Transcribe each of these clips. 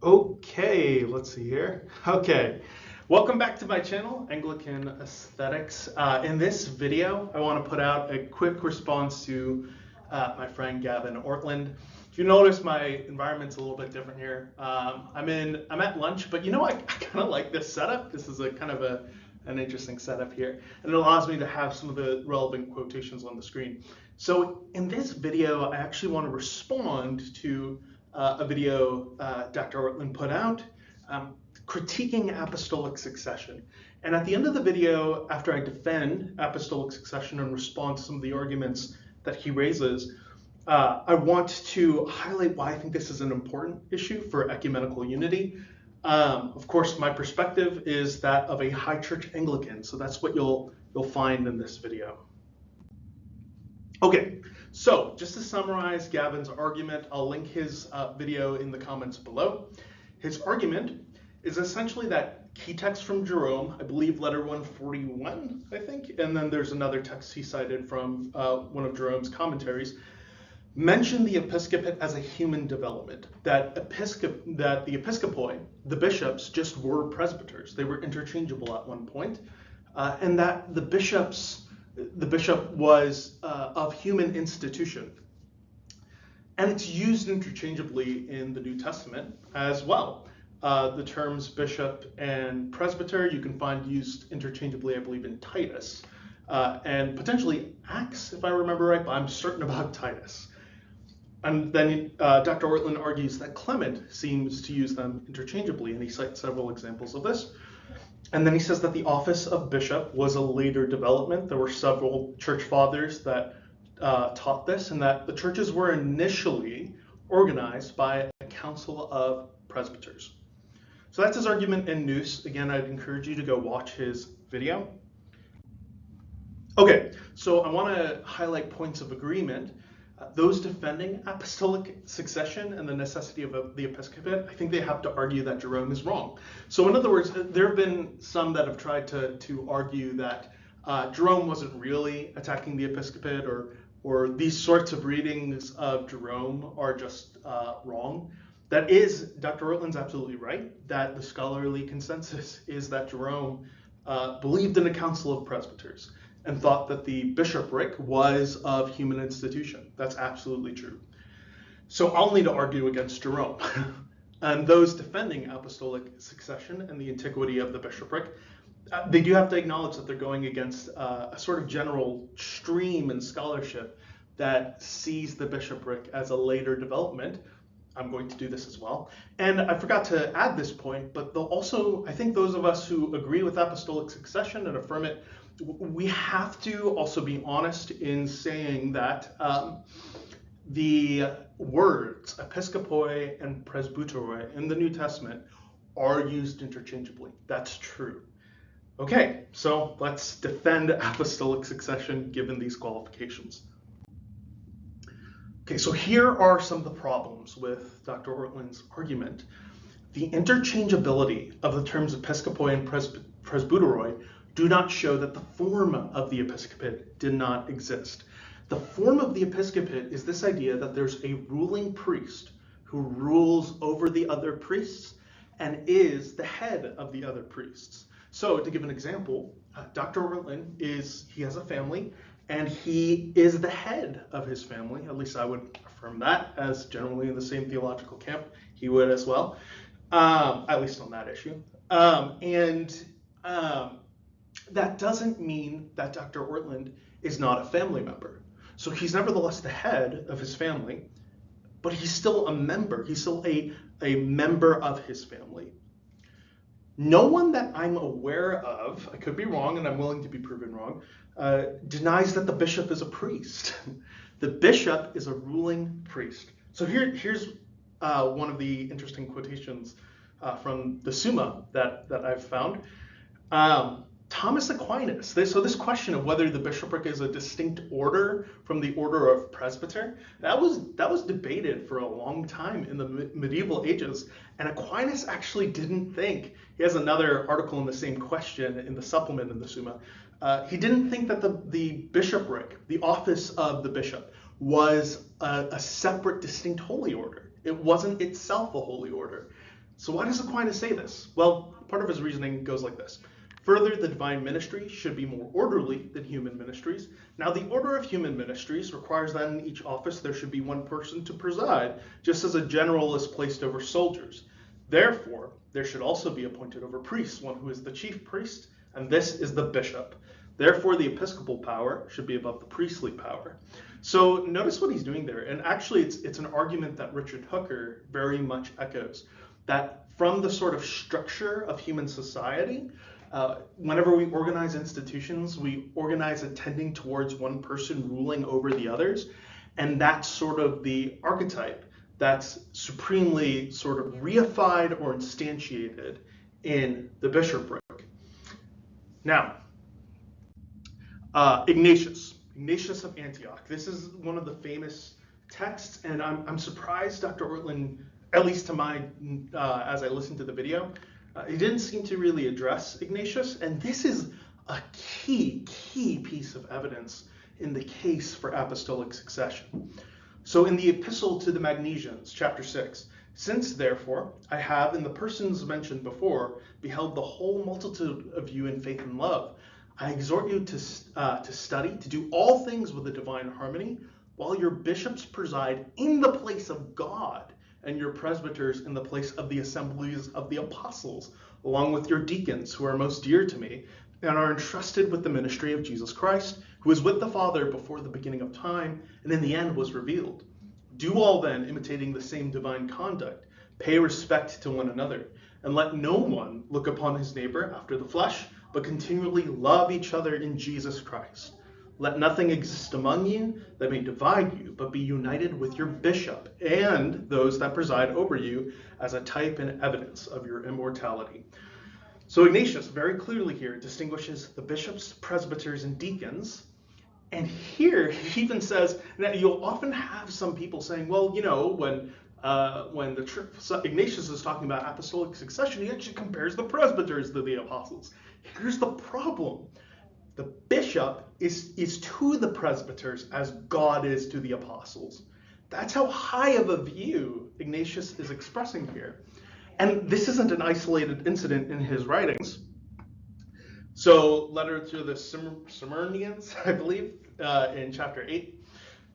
Okay, let's see here. Okay, welcome back to my channel, Anglican Aesthetics. In this video, I want to put out a quick response to my friend Gavin Ortlund. If you notice, my environment's a little bit different here. I'm at lunch, but I kind of like this setup. This is a kind of an interesting setup here, and it allows me to have some of the relevant quotations on the screen. So in this video, I actually want to respond to a video Dr. Ortlund put out critiquing apostolic succession. And at the end of the video, after I defend apostolic succession and respond to some of the arguments that he raises, I want to highlight why I think this is an important issue for ecumenical unity. Of course, my perspective is that of a high church Anglican, so that's what you'll find in this video. Okay, so just to summarize Gavin's argument, I'll link his video in the comments below. His argument is essentially that key text from Jerome, I believe letter 141, I think, and then there's another text he cited from one of Jerome's commentaries, mention the episcopate as a human development, that the episcopoi, the bishops, just were presbyters. They were interchangeable at one point, and that the bishop was of human institution. And it's used interchangeably in the New Testament as well. The terms bishop and presbyter you can find used interchangeably, I believe, in Titus, and potentially Acts, if I remember right, but I'm certain about Titus. And then Dr. Ortlund argues that Clement seems to use them interchangeably, and he cites several examples of this. And then he says that the office of bishop was a later development. There were several church fathers that taught this, and that the churches were initially organized by a council of presbyters. So that's his argument in Nous. Again, I'd encourage you to go watch his video. Okay, so I want to highlight points of agreement. Those defending apostolic succession and the necessity of the episcopate, I think they have to argue that Jerome is wrong. So in other words, there have been some that have tried to argue that Jerome wasn't really attacking the episcopate, or these sorts of readings of Jerome are just wrong. That is, Dr. Ortlund's absolutely right, that the scholarly consensus is that Jerome believed in a council of presbyters and thought that the bishopric was of human institution. That's absolutely true. So I'll need to argue against Jerome. And those defending apostolic succession and the antiquity of the bishopric, they do have to acknowledge that they're going against a sort of general stream in scholarship that sees the bishopric as a later development. I'm going to do this as well. And I forgot to add this point, but also, I think those of us who agree with apostolic succession and affirm it, we have to also be honest in saying that the words episcopoi and presbyteroi in the New Testament are used interchangeably. That's true. Okay, so let's defend apostolic succession given these qualifications. Okay, so here are some of the problems with Dr. Ortlund's argument. The interchangeability of the terms episcopoi and presbyteroi do not show that the form of the episcopate did not exist. The form of the episcopate is this idea that there's a ruling priest who rules over the other priests and is the head of the other priests. So to give an example, Dr. Ortlund he has a family, and he is the head of his family. At least I would affirm that, as generally in the same theological camp, he would as well, at least on that issue. That doesn't mean that Dr. Ortlund is not a family member. So he's nevertheless the head of his family, but he's still a member. He's still a member of his family. No one that I'm aware of, I could be wrong and I'm willing to be proven wrong, denies that the bishop is a priest. The bishop is a ruling priest. So here's one of the interesting quotations from the Summa that I've found. Thomas Aquinas, so this question of whether the bishopric is a distinct order from the order of presbyter, that was debated for a long time in the medieval ages, and Aquinas actually didn't think, he has another article in the same question in the supplement in the Summa, he didn't think that the bishopric, the office of the bishop, was a separate distinct holy order. It wasn't itself a holy order. So why does Aquinas say this? Well, part of his reasoning goes like this. Further, the divine ministry should be more orderly than human ministries. Now, the order of human ministries requires that in each office there should be one person to preside, just as a general is placed over soldiers. Therefore, there should also be appointed over priests, one who is the chief priest, and this is the bishop. Therefore, the episcopal power should be above the priestly power. So notice what he's doing there. And actually, it's an argument that Richard Hooker very much echoes, that from the sort of structure of human society, whenever we organize institutions, we organize it tending towards one person ruling over the others. And that's sort of the archetype that's supremely sort of reified or instantiated in the bishopric. Now, Ignatius of Antioch. This is one of the famous texts, and I'm surprised Dr. Ortlund, at least to my, as I listened to the video, he didn't seem to really address Ignatius, and this is a key piece of evidence in the case for apostolic succession. So in the Epistle to the Magnesians, chapter 6, since therefore I have in the persons mentioned before beheld the whole multitude of you in faith and love, I exhort you to study, to do all things with a divine harmony, while your bishops preside in the place of God, and your presbyters in the place of the assemblies of the apostles, along with your deacons, who are most dear to me, and are entrusted with the ministry of Jesus Christ, who was with the Father before the beginning of time, and in the end was revealed. Do all then, imitating the same divine conduct, pay respect to one another, and let no one look upon his neighbor after the flesh, but continually love each other in Jesus Christ. Let nothing exist among you that may divide you, but be united with your bishop and those that preside over you as a type and evidence of your immortality. So Ignatius very clearly here distinguishes the bishops, presbyters, and deacons. And here he even says that you'll often have some people saying, well, you know, when the church, Ignatius is talking about apostolic succession, he actually compares the presbyters to the apostles. Here's the problem. The bishop is to the presbyters as God is to the apostles. That's how high of a view Ignatius is expressing here. And this isn't an isolated incident in his writings. So, letter to the Smyrnians, I believe, in chapter 8.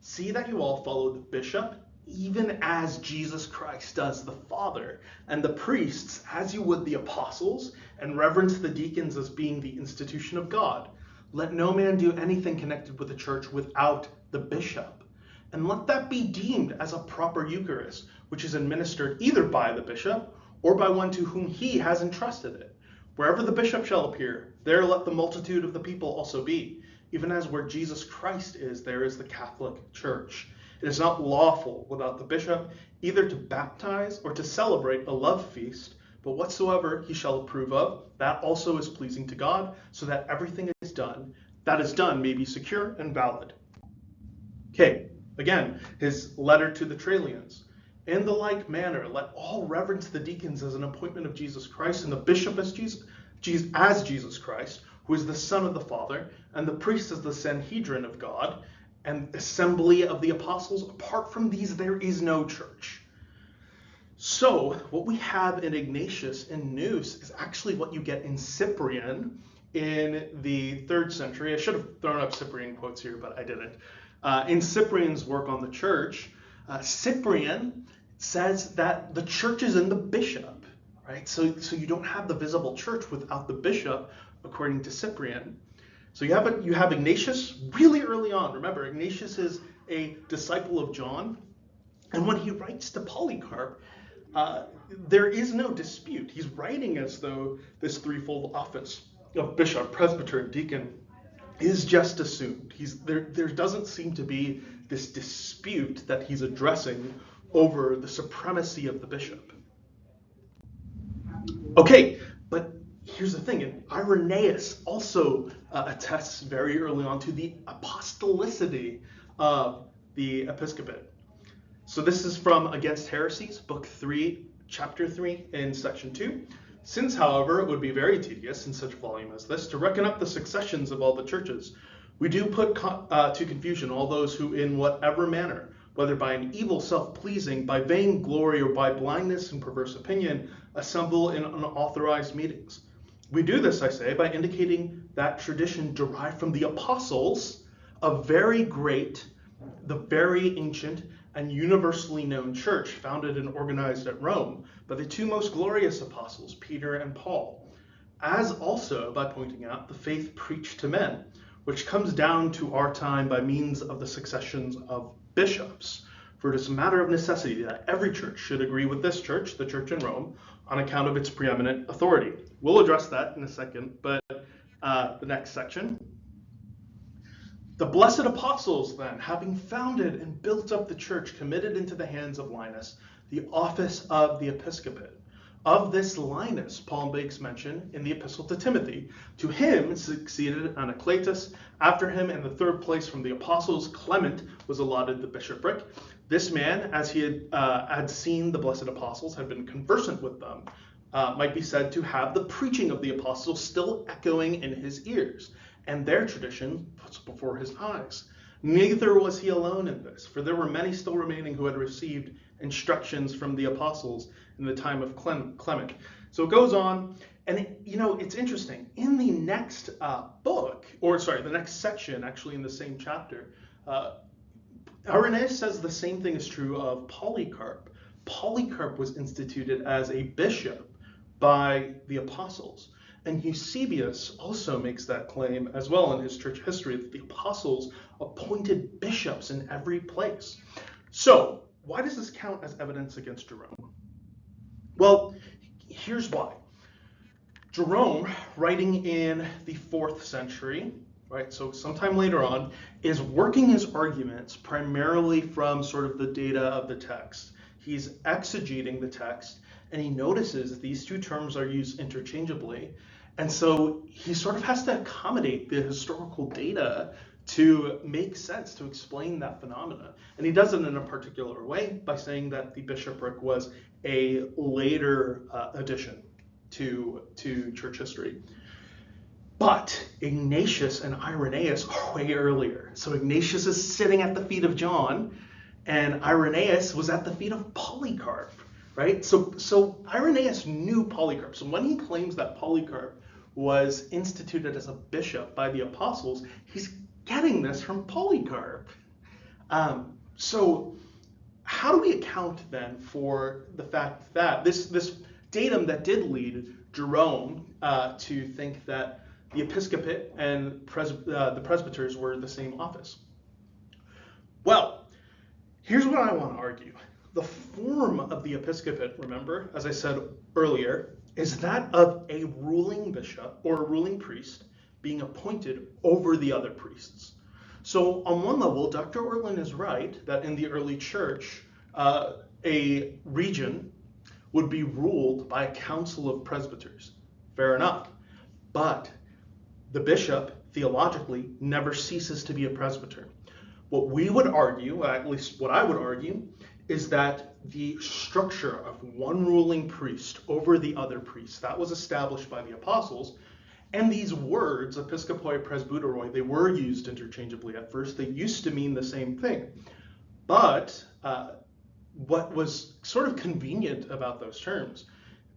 See that you all follow the bishop, even as Jesus Christ does the Father, and the priests as you would the apostles, and reverence the deacons as being the institution of God. Let no man do anything connected with the church without the bishop. And let that be deemed as a proper Eucharist, which is administered either by the bishop or by one to whom he has entrusted it. Wherever the bishop shall appear, there let the multitude of the people also be. Even as where Jesus Christ is, there is the Catholic Church. It is not lawful without the bishop either to baptize or to celebrate a love feast, but whatsoever he shall approve of, that also is pleasing to God, so that everything that is done may be secure and valid. Okay, again, his letter to the Trallians. In the like manner, let all reverence the deacons as an appointment of Jesus Christ, and the bishop as Jesus Christ, who is the Son of the Father, and the priest as the Sanhedrin of God, and assembly of the apostles. Apart from these, there is no church. So what we have in Ignatius and Neuss is actually what you get in Cyprian in the 3rd century. I should have thrown up Cyprian quotes here, but I didn't. In Cyprian's work on the church, Cyprian says that the church is in the bishop, right? So you don't have the visible church without the bishop, according to Cyprian. So you have Ignatius really early on. Remember, Ignatius is a disciple of John, and when he writes to Polycarp, there is no dispute. He's writing as though this threefold office of bishop, presbyter, and deacon is just assumed. There doesn't seem to be this dispute that he's addressing over the supremacy of the bishop. Okay, but here's the thing, and IRENAEUS also attests very early on to the apostolicity of the episcopate. So this is from Against Heresies, book 3, chapter 3, in section 2. Since, however, it would be very tedious in such a volume as this to reckon up the successions of all the churches, we do put to confusion all those who in whatever manner, whether by an evil self-pleasing, by vain glory, or by blindness and perverse opinion, assemble in unauthorized meetings. We do this, I say, by indicating that tradition derived from the apostles, a very great, the very ancient, and universally known church founded and organized at Rome by the two most glorious apostles, Peter and Paul, as also by pointing out the faith preached to men, which comes down to our time by means of the successions of bishops. For it is a matter of necessity that every church should agree with this church, the church in Rome, on account of its preeminent authority. We'll address that in a second, but the next section. The blessed apostles, then, having founded and built up the church, committed into the hands of Linus the office of the episcopate. Of this Linus, Paul makes mention in the epistle to Timothy. To him succeeded Anticletus. After him, in the third place from the apostles, Clement was allotted the bishopric. This man, as he had seen the blessed apostles, had been conversant with them, might be said to have the preaching of the apostles still echoing in his ears, and their tradition puts before his eyes. Neither was he alone in this, for there were many still remaining who had received instructions from the apostles in the time of Clement. So it goes on, and it's interesting. In the next the next section, actually in the same chapter, IRENAEUS says the same thing is true of Polycarp. Polycarp was instituted as a bishop by the apostles. And Eusebius also makes that claim as well in his church history, that the apostles appointed bishops in every place. So, why does this count as evidence against Jerome? Well, here's why. Jerome, writing in the 4th century, right, so sometime later on, is working his arguments primarily from sort of the data of the text. He's exegeting the text, and he notices that these two terms are used interchangeably. And so he sort of has to accommodate the historical data to make sense, to explain that phenomena. And he does it in a particular way by saying that the bishopric was a later addition to church history. But Ignatius and Irenaeus are way earlier. So Ignatius is sitting at the feet of John, and Irenaeus was at the feet of Polycarp, right? So Irenaeus knew Polycarp. So when he claims that Polycarp was instituted as a bishop by the apostles, he's getting this from Polycarp. So how do we account then for the fact that this datum that did lead Jerome to think that the episcopate and the presbyters were the same office? Well, here's what I want to argue. The form of the episcopate, remember, as I said earlier, is that of a ruling bishop or a ruling priest being appointed over the other priests. So on one level, Dr. Ortlund is right that in the early church, a region would be ruled by a council of presbyters. Fair enough. But the bishop, theologically, never ceases to be a presbyter. What we would argue, at least what I would argue, is that the structure of one ruling priest over the other priests, that was established by the apostles, and these words, episkopoi, presbyteroi, they were used interchangeably at first. They used to mean the same thing. But what was sort of convenient about those terms,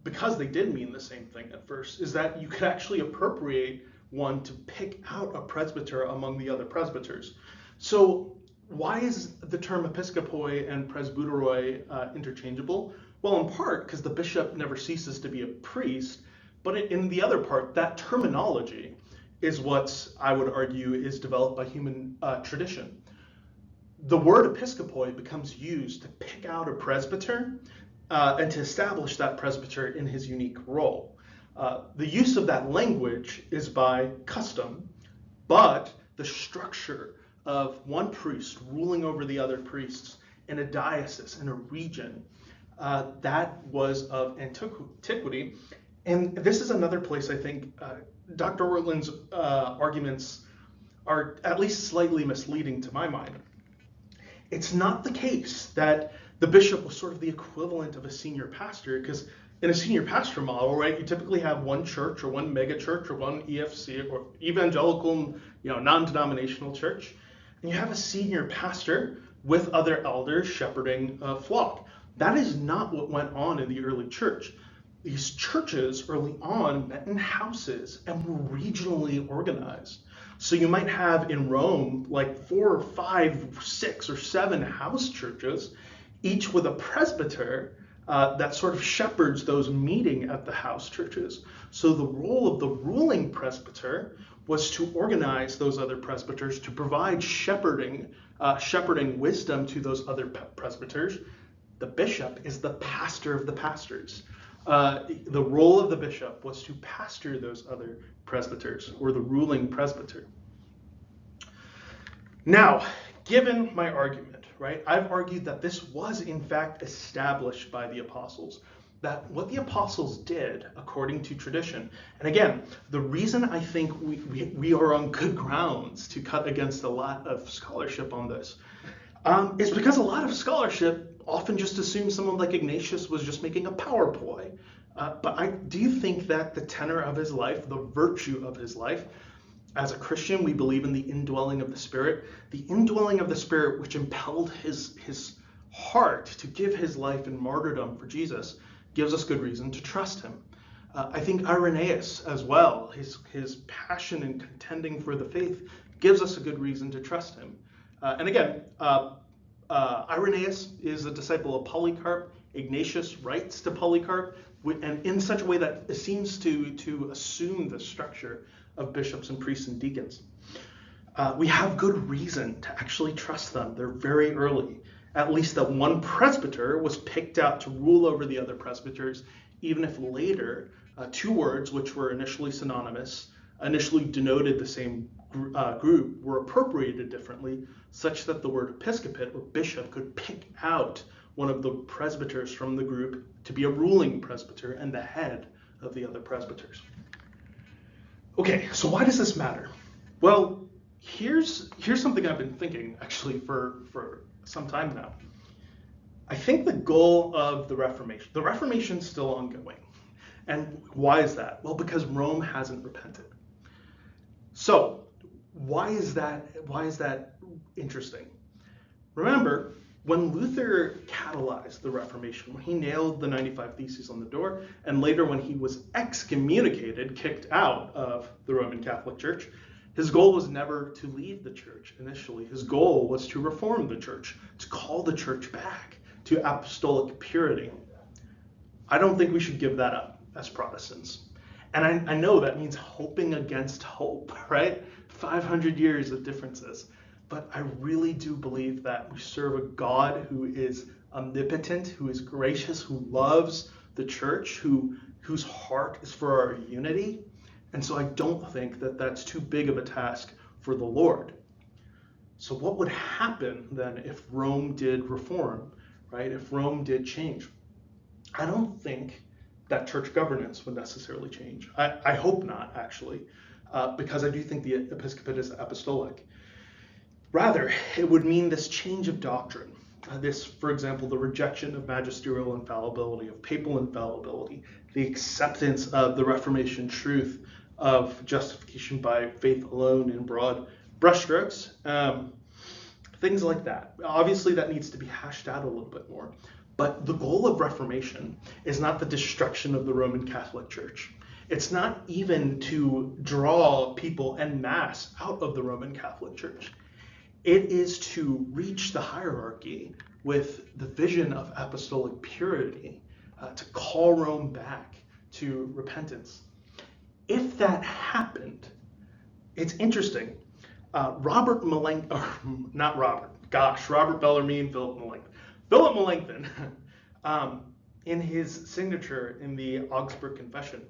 because they did mean the same thing at first, is that you could actually appropriate one to pick out a presbyter among the other presbyters. So why is the term episkopoi and presbyteroi interchangeable? Well, in part because the bishop never ceases to be a priest, but in the other part, that terminology is what I would argue is developed by human tradition. The word episkopoi becomes used to pick out a presbyter and to establish that presbyter in his unique role. The use of that language is by custom, but the structure of one priest ruling over the other priests in a diocese, in a region, that was of antiquity. And this is another place I think Dr. Ortlund's arguments are at least slightly misleading to my mind. It's not the case that the bishop was sort of the equivalent of a senior pastor, because in a senior pastor model, right, you typically have one church or one mega church or one EFC or evangelical, non-denominational church. And you have a senior pastor with other elders shepherding a flock. That is not what went on in the early church. These churches early on met in houses and were regionally organized. So you might have in Rome like 4, 5, 6, or 7 house churches, each with a presbyter that sort of shepherds those meeting at the house churches. So the role of the ruling presbyter was to organize those other presbyters to provide shepherding wisdom to those other presbyters. The bishop is the pastor of the pastors. The role of the bishop was to pastor those other presbyters, or the ruling presbyter. Now, given my argument, right, I've argued that this was in fact established by the apostles, that what the apostles did according to tradition, and again, the reason I think we are on good grounds to cut against a lot of scholarship on this is because a lot of scholarship often just assumes someone like Ignatius was just making a power ploy. But I do think that the tenor of his life, the virtue of his life, as a Christian, we believe in the indwelling of the Spirit. The indwelling of the Spirit, which impelled his heart to give his life in martyrdom for Jesus, gives us good reason to trust him. I think IRENAEUS as well, his passion in contending for the faith, gives us a good reason to trust him. And again, IRENAEUS is a disciple of Polycarp. Ignatius writes to Polycarp, and in such a way that seems to assume the structure of bishops and priests and deacons. We have good reason to actually trust them. They're very early. At least that one presbyter was picked out to rule over the other presbyters, even if later 2 words which were initially synonymous, initially denoted the same group, were appropriated differently, such that the word episcopate or bishop could pick out one of the presbyters from the group to be a ruling presbyter and the head of the other presbyters. Okay, so why does this matter? Well, here's something I've been thinking actually for some time now. I think the goal of the Reformation is still ongoing. And why is that? Well, because Rome hasn't repented. So why is that interesting? Remember, when Luther catalyzed the Reformation, when he nailed the 95 Theses on the door, and later when he was excommunicated, kicked out of the Roman Catholic Church, his goal was never to leave the church initially. His goal was to reform the church, to call the church back to apostolic purity. I don't think we should give that up as Protestants. And I know that means hoping against hope, right? 500 years of differences. But I really do believe that we serve a God who is omnipotent, who is gracious, who loves the church, whose heart is for our unity. And so I don't think that that's too big of a task for the Lord. So what would happen then if Rome did reform, right? If Rome did change? I don't think that church governance would necessarily change. I hope not, actually, because I do think the episcopate is apostolic. Rather, it would mean this change of doctrine. This, for example, the rejection of magisterial infallibility, of papal infallibility, the acceptance of the Reformation truth of justification by faith alone in broad brushstrokes, things like that. Obviously, that needs to be hashed out a little bit more. But the goal of Reformation is not the destruction of the Roman Catholic Church. It's not even to draw people en masse out of the Roman Catholic Church. It is to reach the hierarchy with the vision of apostolic purity, to call Rome back to repentance. If that happened, it's interesting. Robert Bellarmine, Philip Melanchthon. Philip Melanchthon, in his signature in the Augsburg Confession,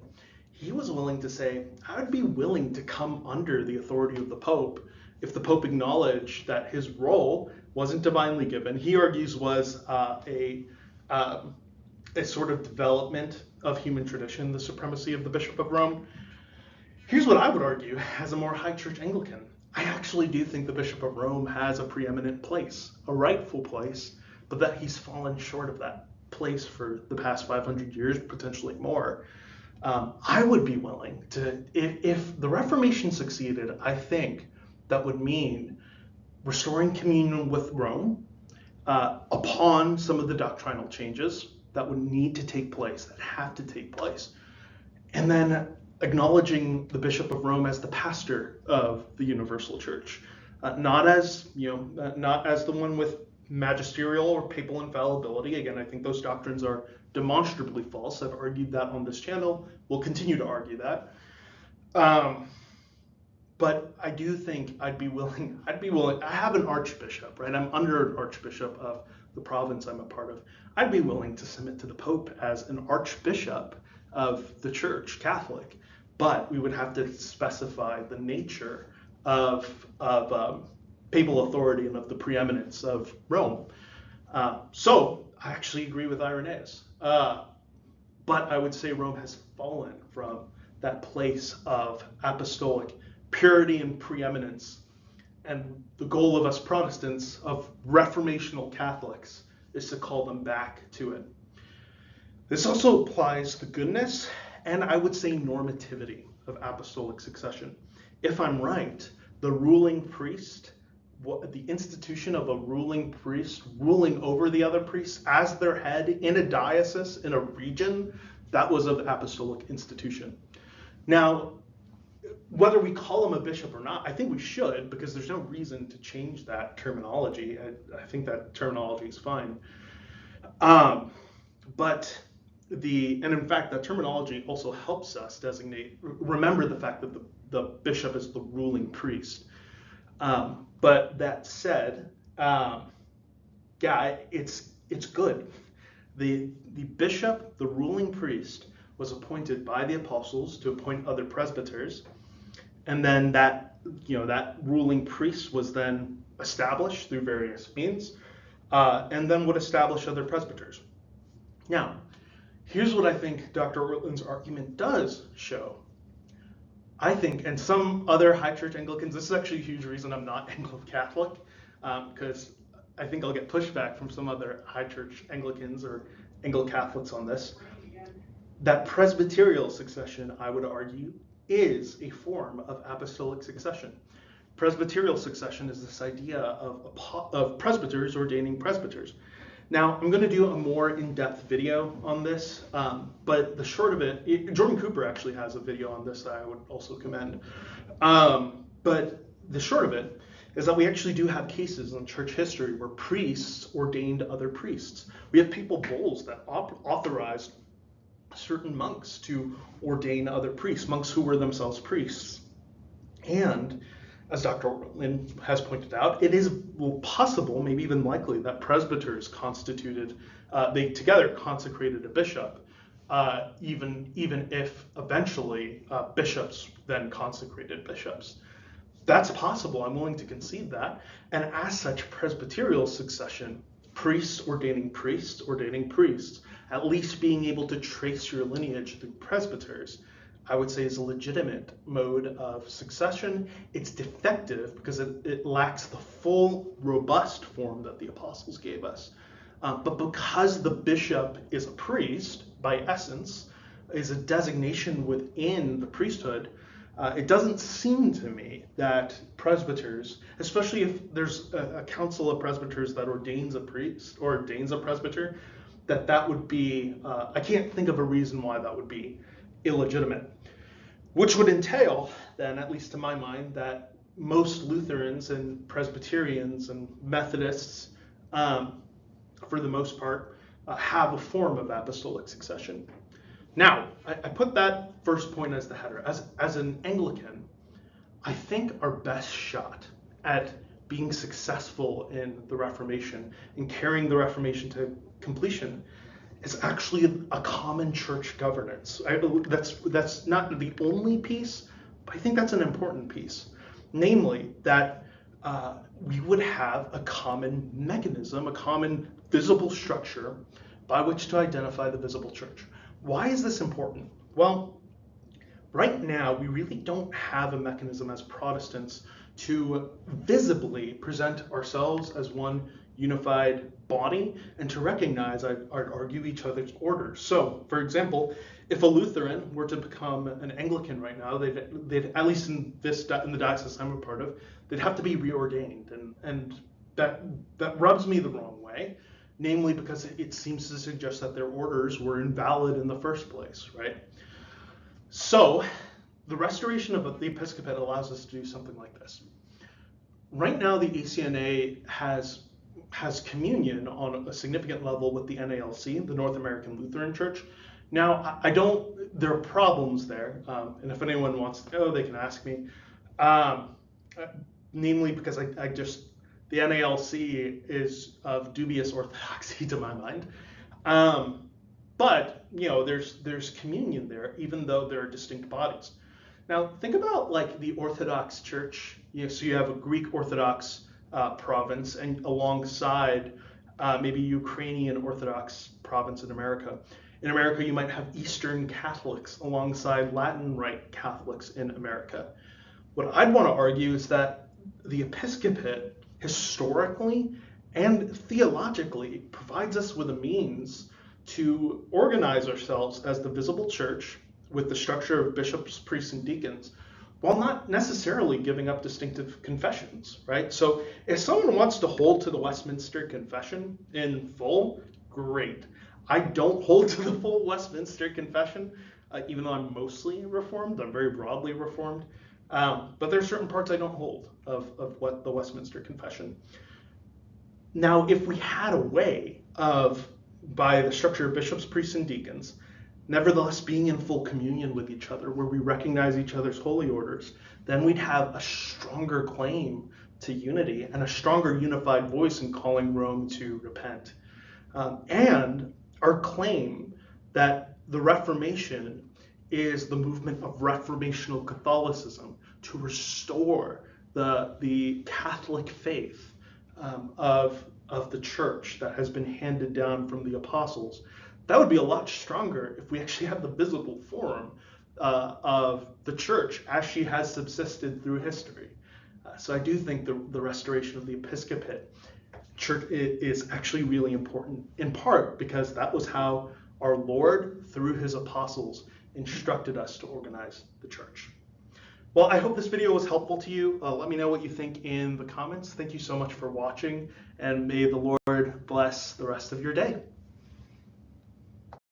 he was willing to say, I would be willing to come under the authority of the Pope if the Pope acknowledged that his role wasn't divinely given. He argues was a sort of development of human tradition, the supremacy of the Bishop of Rome. Here's what I would argue as a more high church Anglican. I actually do think the Bishop of Rome has a preeminent place, a rightful place, but that he's fallen short of that place for the past 500 years, potentially more. I would be willing to, if the Reformation succeeded, I think that would mean restoring communion with Rome, upon some of the doctrinal changes that would need to take place, that have to take place. And then acknowledging the Bishop of Rome as the pastor of the universal church, not as the one with magisterial or papal infallibility. Again, I think those doctrines are demonstrably false. I've argued that on this channel. We'll continue to argue that. But I do think I'd be willing. I have an archbishop, right? I'm under an archbishop of the province I'm a part of. I'd be willing to submit to the Pope as an archbishop of the Church, Catholic, but we would have to specify the nature of papal authority and of the preeminence of Rome. So I actually agree with IRENAEUS, but I would say Rome has fallen from that place of apostolic purity and preeminence, and the goal of us Protestants, of reformational Catholics, is to call them back to it. This also applies to goodness and I would say normativity of apostolic succession. If I'm right, the ruling priest, the institution of a ruling priest ruling over the other priests as their head in a diocese, in a region, that was of the apostolic institution. Now, whether we call him a bishop or not, I think we should, because there's no reason to change that terminology. I think that terminology is fine. And in fact, that terminology also helps us remember the fact that the bishop is the ruling priest. But that said, it's good. The bishop, the ruling priest, was appointed by the apostles to appoint other presbyters, and then that ruling priest was then established through various means, and then would establish other presbyters. Now, here's what I think Dr. Ortlund's argument does show. I think, and some other high church Anglicans, this is actually a huge reason I'm not Anglo-Catholic, because I think I'll get pushback from some other high church Anglicans or Anglo-Catholics on this, that presbyterial succession, I would argue, is a form of apostolic succession. Presbyterial succession is this idea of presbyters ordaining presbyters. Now, I'm going to do a more in-depth video on this, but the short of it, Jordan Cooper actually has a video on this that I would also commend. But the short of it is that we actually do have cases in church history where priests ordained other priests. We have papal bulls that authorized certain monks to ordain other priests, monks who were themselves priests. And as Dr. Ortlund has pointed out, it is possible, maybe even likely, that presbyters they together consecrated a bishop, even if eventually bishops then consecrated bishops. That's possible. I'm willing to concede that. And as such, presbyterial succession, priests ordaining priests, at least being able to trace your lineage through presbyters, I would say is a legitimate mode of succession. It's defective because it lacks the full, robust form that the apostles gave us. But because the bishop is a priest, by essence, is a designation within the priesthood, it doesn't seem to me that presbyters, especially if there's a council of presbyters that ordains a priest or ordains a presbyter, that would be, I can't think of a reason why that would be illegitimate, which would entail then, at least to my mind, that most Lutherans and Presbyterians and Methodists, for the most part, have a form of apostolic succession. Now, I put that first point as the header. As an Anglican, I think our best shot at being successful in the Reformation and carrying the Reformation to completion is actually a common church governance. That's not the only piece, but I think that's an important piece. Namely, that we would have a common mechanism, a common visible structure by which to identify the visible church. Why is this important? Well, right now, we really don't have a mechanism as Protestants to visibly present ourselves as one unified body and to recognize, I'd argue, each other's orders. So, for example, if a Lutheran were to become an Anglican right now, they'd at least in the diocese I'm a part of, they'd have to be reordained. And that rubs me the wrong way, namely because it seems to suggest that their orders were invalid in the first place, right? So the restoration of the episcopate allows us to do something like this. Right now, the ACNA has communion on a significant level with the NALC, the North American Lutheran Church. Now, there are problems there, and if anyone wants to know, they can ask me. Namely, because the NALC is of dubious orthodoxy to my mind. But there's communion there, even though there are distinct bodies. Now, think about like the Orthodox Church. So you have a Greek Orthodox province, and alongside maybe Ukrainian Orthodox province in America. In America, you might have Eastern Catholics alongside Latin Rite Catholics in America. What I'd want to argue is that the episcopate historically and theologically provides us with a means to organize ourselves as the visible church with the structure of bishops, priests, and deacons, while not necessarily giving up distinctive confessions, right? So if someone wants to hold to the Westminster Confession in full, great. I don't hold to the full Westminster Confession, even though I'm mostly Reformed. I'm very broadly Reformed. But there are certain parts I don't hold of what the Westminster Confession. Now, if we had a way of, by the structure of bishops, priests, and deacons, nevertheless being in full communion with each other, where we recognize each other's holy orders, then we'd have a stronger claim to unity and a stronger unified voice in calling Rome to repent. And our claim that the Reformation is the movement of reformational Catholicism to restore the Catholic faith of the church that has been handed down from the apostles. That would be a lot stronger if we actually have the visible form of the church as she has subsisted through history. So I do think the restoration of the episcopate church is actually really important, in part because that was how our Lord, through his apostles, instructed us to organize the church. Well, I hope this video was helpful to you. Let me know what you think in the comments. Thank you so much for watching, and may the Lord bless the rest of your day.